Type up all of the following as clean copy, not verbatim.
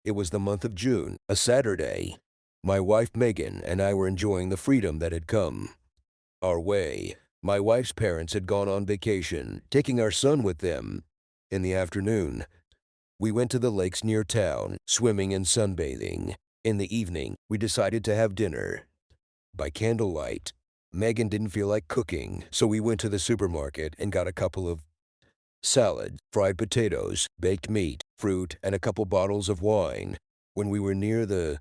It was the month of June, a Saturday. My wife Megan and I were enjoying the freedom that had come our way. My wife's parents had gone on vacation, taking our son with them. In the afternoon, we went to the lakes near town, swimming and sunbathing. In the evening, we decided to have dinner. By candlelight, Megan didn't feel like cooking, so we went to the supermarket and got a couple of salad, fried potatoes, baked meat, fruit, and a couple bottles of wine. When we were near the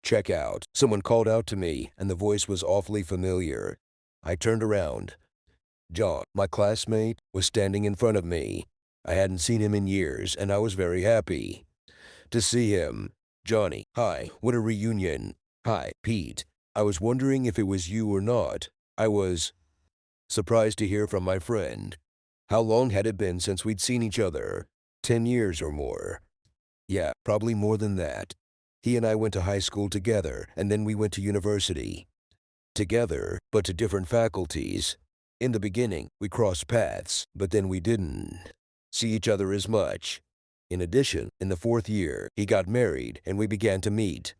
checkout, someone called out to me, and the voice was awfully familiar. I turned around. John, my classmate, was standing in front of me. I hadn't seen him in years, and I was very happy to see him. Johnny, hi, what a reunion. Hi, Pete. I was wondering if it was you or not. I was surprised to hear from my friend. How long had it been since we'd seen each other? 10 years or more. Yeah, probably more than that. He and I went to high school together, and then we went to university. Together, but to different faculties. In the beginning, we crossed paths, but then we didn't see each other as much. In addition, in the fourth year, he got married, and we began to meet,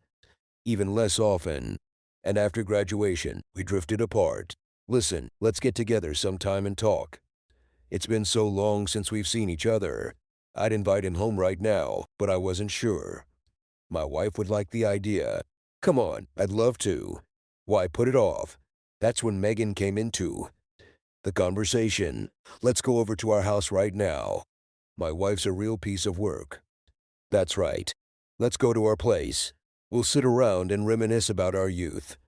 even less often. And after graduation, we drifted apart. Listen, let's get together sometime and talk. It's been so long since we've seen each other. I'd invite him home right now, but I wasn't sure. My wife would like the idea. Come on, I'd love to. Why put it off? That's when Megan came into the conversation. Let's go over to our house right now. My wife's a real piece of work. That's right. Let's go to our place. We'll sit around and reminisce about our youth.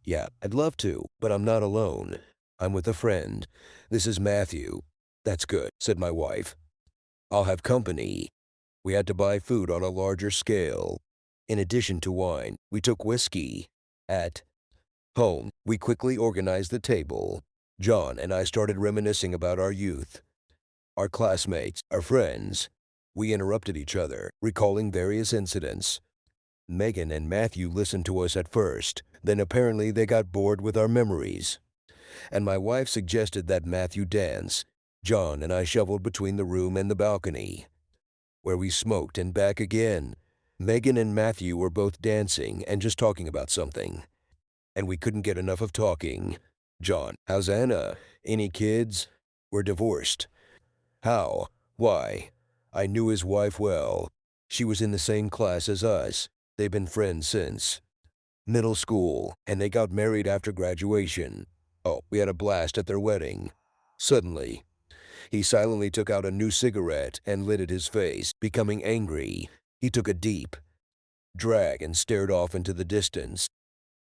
Yeah, I'd love to, but I'm not alone. I'm with a friend. This is Matthew. That's good, said my wife. I'll have company. We had to buy food on a larger scale. In addition to wine, we took whiskey. At home, we quickly organized the table. John and I started reminiscing about our youth, our classmates, our friends. We interrupted each other, recalling various incidents. Megan and Matthew listened to us at first, then apparently they got bored with our memories. And my wife suggested that Matthew dance. John and I shoveled between the room and the balcony, where we smoked, and back again. Megan and Matthew were both dancing and just talking about something. And we couldn't get enough of talking. John, how's Anna? Any kids? We're divorced. How? Why? I knew his wife well. She was in the same class as us. They've been friends since middle school, and they got married after graduation. Oh, we had a blast at their wedding. Suddenly, he silently took out a new cigarette and lit at his face, becoming angry. He took a deep drag and stared off into the distance.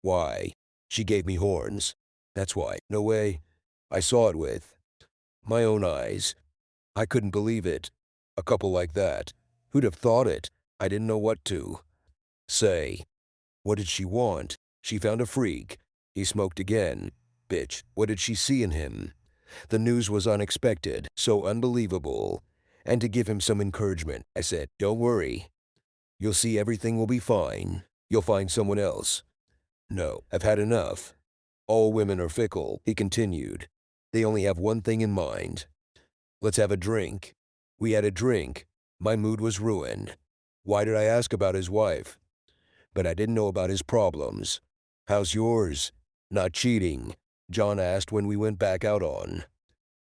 Why? She gave me horns. That's why. No way. I saw it with my own eyes. I couldn't believe it. A couple like that. Who'd have thought it? I didn't know what to say. What did she want? She found a freak. He smoked again. Bitch, what did she see in him? The news was unexpected, so unbelievable. And to give him some encouragement, I said, don't worry. You'll see everything will be fine. You'll find someone else. No, I've had enough. All women are fickle, he continued. They only have one thing in mind. Let's have a drink. We had a drink. My mood was ruined. Why did I ask about his wife? But I didn't know about his problems. How's yours? Not cheating, John asked when we went back out on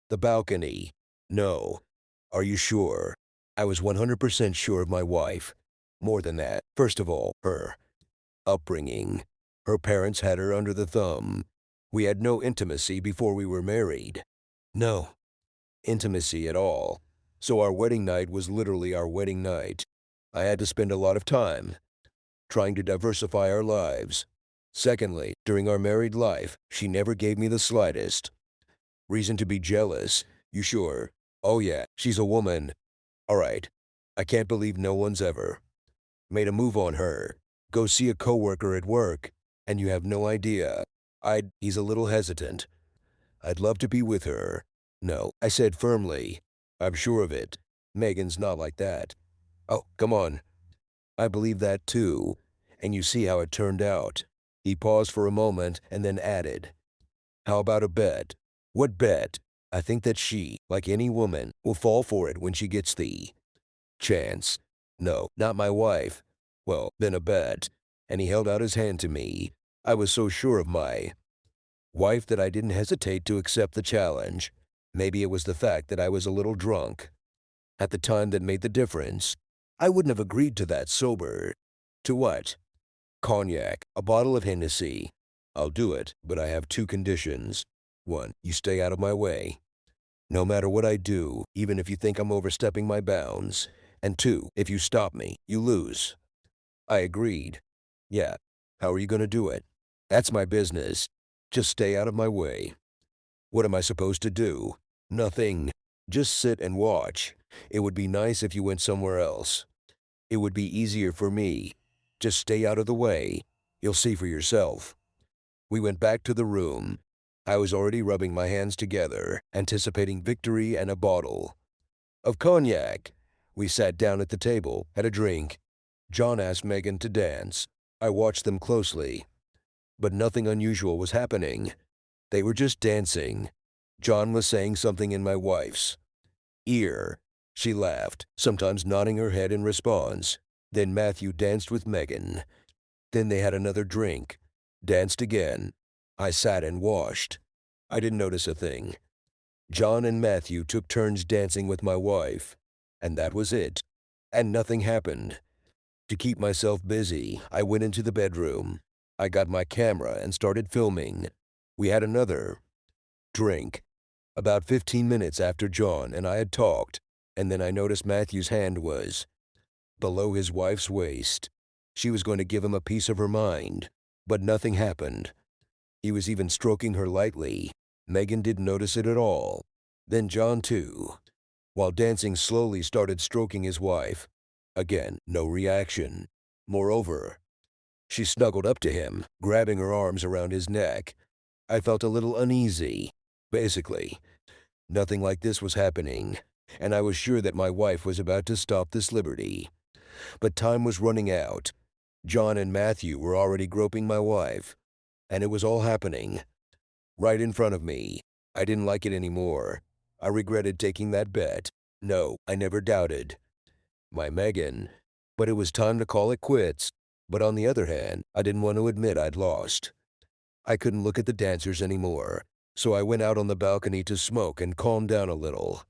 the balcony. No. Are you sure? I was 100% sure of my wife. More than that, first of all, her upbringing. Her parents had her under the thumb. We had no intimacy before we were married. No intimacy at all. So our wedding night was literally our wedding night. I had to spend a lot of time trying to diversify our lives. Secondly, during our married life, she never gave me the slightest reason to be jealous. You sure? Oh yeah, she's a woman. All right. I can't believe no one's ever made a move on her. Go see a coworker at work, and you have no idea. He's a little hesitant. I'd love to be with her. No, I said firmly. I'm sure of it. Megan's not like that. Oh, come on. I believe that too. And you see how it turned out. He paused for a moment and then added, how about a bet? What bet? I think that she, like any woman, will fall for it when she gets the chance. No, not my wife. Well, then a bet. And he held out his hand to me. I was so sure of my wife that I didn't hesitate to accept the challenge. Maybe it was the fact that I was a little drunk at the time that made the difference. I wouldn't have agreed to that sober. To what? Cognac, a bottle of Hennessy. I'll do it, but I have two conditions. One, you stay out of my way, no matter what I do, even if you think I'm overstepping my bounds. And two, if you stop me, you lose. I agreed. Yeah, how are you going to do it? That's my business. Just stay out of my way. What am I supposed to do? Nothing. Just sit and watch. It would be nice if you went somewhere else. It would be easier for me. Just stay out of the way. You'll see for yourself. We went back to the room. I was already rubbing my hands together, anticipating victory and a bottle of cognac. We sat down at the table, had a drink. John asked Megan to dance. I watched them closely, but nothing unusual was happening. They were just dancing. John was saying something in my wife's ear. She laughed, sometimes nodding her head in response. Then Matthew danced with Megan. Then they had another drink, danced again. I sat and watched. I didn't notice a thing. John and Matthew took turns dancing with my wife, and that was it. And nothing happened. To keep myself busy, I went into the bedroom. I got my camera and started filming. We had another drink. About 15 minutes after John and I had talked, and then I noticed Matthew's hand was below his wife's waist. She was going to give him a piece of her mind, but nothing happened. He was even stroking her lightly. Megan didn't notice it at all. Then John, too, while dancing slowly, started stroking his wife. Again, no reaction. Moreover, she snuggled up to him, grabbing her arms around his neck. I felt a little uneasy. Basically, nothing like this was happening, and I was sure that my wife was about to stop this liberty. But time was running out. John and Matthew were already groping my wife, and it was all happening right in front of me. I didn't like it anymore. I regretted taking that bet. No, I never doubted my Megan. But it was time to call it quits. But on the other hand, I didn't want to admit I'd lost. I couldn't look at the dancers anymore, so I went out on the balcony to smoke and calm down a little.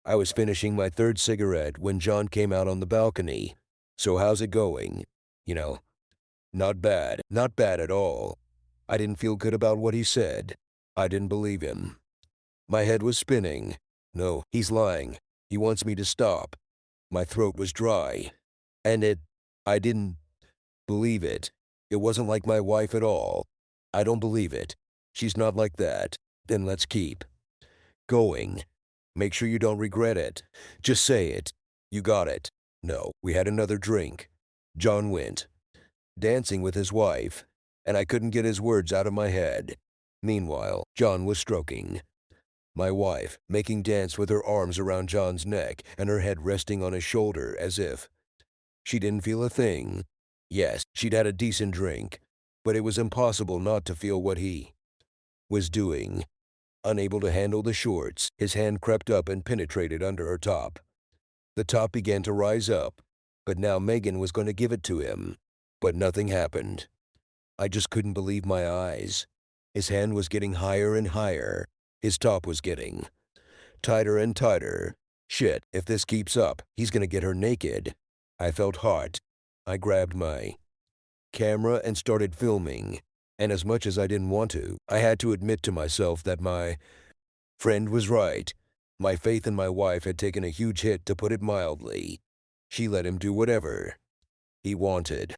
I was finishing my third cigarette when John came out on the balcony. So how's it going? You know, not bad, not bad at all. I didn't feel good about what he said. I didn't believe him. My head was spinning. No, he's lying. He wants me to stop. My throat was dry. And I didn't believe it. It wasn't like my wife at all. I don't believe it. She's not like that. Then let's keep going. Make sure you don't regret it. Just say it. You got it. No, we had another drink. John went dancing with his wife, and I couldn't get his words out of my head. Meanwhile, John was stroking my wife, making dance with her arms around John's neck and her head resting on his shoulder as if she didn't feel a thing. Yes, she'd had a decent drink, but it was impossible not to feel what he was doing. Unable to handle the shorts, his hand crept up and penetrated under her top. The top began to rise up, but now Megan was going to give it to him. But nothing happened. I just couldn't believe my eyes. His hand was getting higher and higher. His top was getting tighter and tighter. Shit, if this keeps up, he's gonna get her naked. I felt hot. I grabbed my camera and started filming. And as much as I didn't want to, I had to admit to myself that my friend was right. My faith in my wife had taken a huge hit, to put it mildly. She let him do whatever he wanted.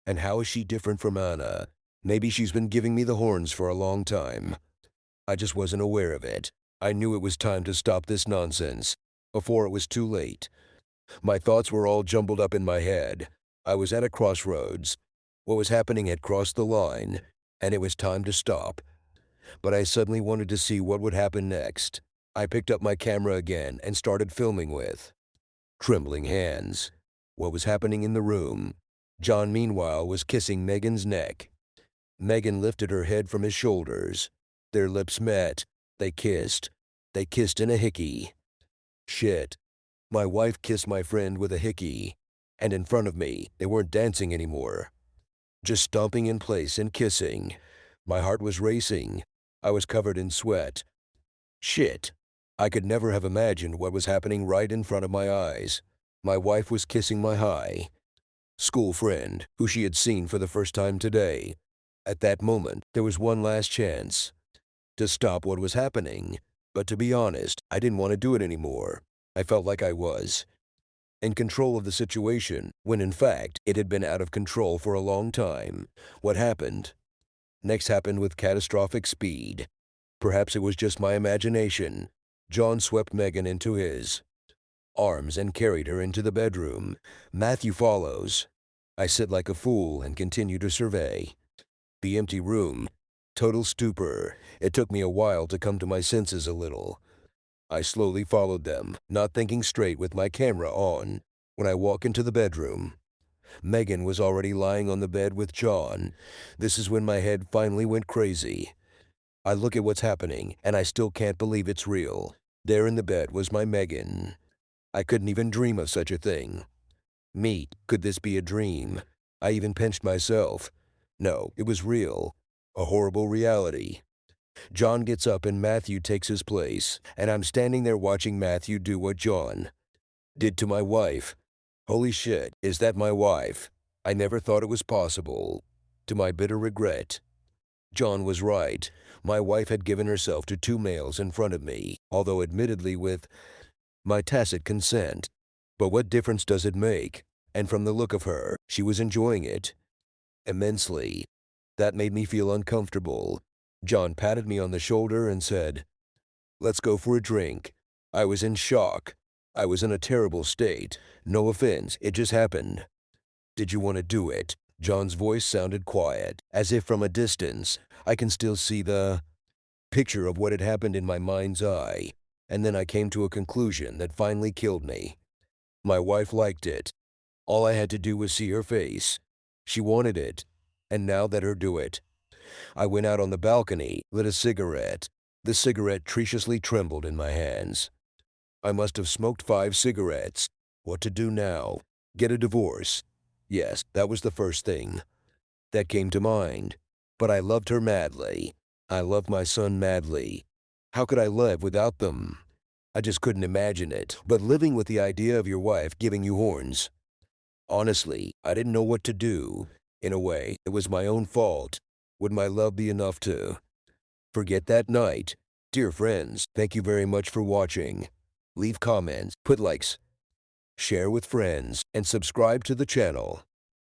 And how is she different from Anna? Maybe she's been giving me the horns for a long time. I just wasn't aware of it. I knew it was time to stop this nonsense before it was too late. My thoughts were all jumbled up in my head. I was at a crossroads. What was happening had crossed the line, and it was time to stop. But I suddenly wanted to see what would happen next. I picked up my camera again and started filming with trembling hands what was happening in the room. John, meanwhile, was kissing Megan's neck. Megan lifted her head from his shoulders. Their lips met. They kissed. They kissed in a hickey. Shit. My wife kissed my friend with a hickey. And in front of me, they weren't dancing anymore, just stomping in place and kissing. My heart was racing. I was covered in sweat. Shit. I could never have imagined what was happening right in front of my eyes. My wife was kissing my high school friend, who she had seen for the first time today. At that moment, there was one last chance to stop what was happening. But to be honest, I didn't want to do it anymore. I felt like I was in control of the situation, when in fact, it had been out of control for a long time. What happened next happened with catastrophic speed. Perhaps it was just my imagination. John swept Megan into his arms and carried her into the bedroom. Matthew follows. I sit like a fool and continue to survey the empty room. Total stupor. It took me a while to come to my senses a little. I slowly followed them, not thinking straight with my camera on. When I walk into the bedroom, Megan was already lying on the bed with John. This is when my head finally went crazy. I look at what's happening, and I still can't believe it's real. There in the bed was my Megan. I couldn't even dream of such a thing. Me, could this be a dream? I even pinched myself. No, it was real. A horrible reality. John gets up and Matthew takes his place, and I'm standing there watching Matthew do what John did to my wife. Holy shit, is that my wife? I never thought it was possible. To my bitter regret. John was right. My wife had given herself to two males in front of me, although admittedly with my tacit consent. But what difference does it make? And from the look of her, she was enjoying it immensely. That made me feel uncomfortable. John patted me on the shoulder and said, "Let's go for a drink." I was in shock. I was in a terrible state. No offense, it just happened. "Did you want to do it?" John's voice sounded quiet, as if from a distance. I can still see the picture of what had happened in my mind's eye. And then I came to a conclusion that finally killed me. My wife liked it. All I had to do was see her face. She wanted it, and now let her do it. I went out on the balcony, lit a cigarette. The cigarette treacherously trembled in my hands. I must have smoked 5 cigarettes. What to do now? Get a divorce? Yes, that was the first thing that came to mind. But I loved her madly. I loved my son madly. How could I live without them? I just couldn't imagine it. But living with the idea of your wife giving you horns. Honestly, I didn't know what to do. In a way, it was my own fault. Would my love be enough to forget that night? Dear friends, thank you very much for watching. Leave comments, put likes, share with friends, and subscribe to the channel.